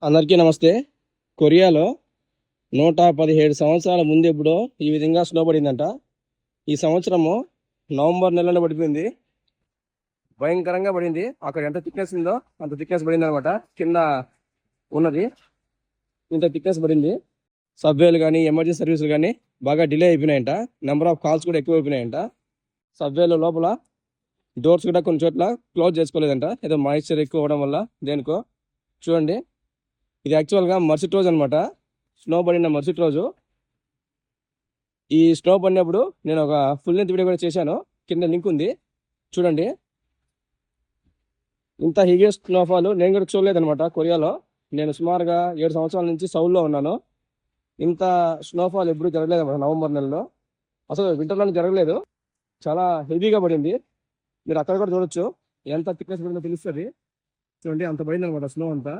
అందరికీ నమస్తే. కొరియాలో 117 సంవత్సరాల ముందు ఎప్పుడో ఈ విధంగా స్నో పడిందంట. ఈ సంవత్సరము నవంబర్ నెలలో పడిపోయింది. భయంకరంగా పడింది. అక్కడ ఎంత థిక్నెస్ ఉందో అంత థిక్నెస్ పడింది అనమాట. కింద ఉన్నది ఇంత థిక్నెస్ పడింది. సబ్వేలు కానీ ఎమర్జెన్సీ సర్వీసులు కానీ బాగా డిలే అయిపోయినాయంట. నెంబర్ ఆఫ్ కాల్స్ కూడా ఎక్కువ అయిపోయినాయంట. సబ్వేలో లోపల డోర్స్ కూడా కొన్ని చోట్ల క్లోజ్ చేసుకోలేదంట. ఏదో మాయిశ్చర్ ఎక్కువ అవ్వడం వల్ల దేనికో. చూడండి, ఇది యాక్చువల్గా మరుసటి రోజు అనమాట. స్నో పడిన మరుసటి రోజు. ఈ స్నో పడినప్పుడు నేను ఒక ఫుల్ లెంత్ వీడియో కూడా చేశాను. కింద లింక్ ఉంది, చూడండి. ఇంత హెవియెస్ట్ స్నోఫాల్ నేను కూడా చూడలేదనమాట కొరియాలో. నేను సుమారుగా 7 సంవత్సరాల నుంచి సౌల్లో ఉన్నాను. ఇంత స్నోఫాల్ ఎప్పుడు జరగలేదు అనమాట నవంబర్ నెలలో. అసలు వింటర్లోనే జరగలేదు. చాలా హెవీగా పడింది. మీరు అక్కడ కూడా చూడొచ్చు ఎంత థిక్నెస్ పడిందో తెలుస్తుంది. చూడండి, అంత పడింది అనమాట స్నో అంతా.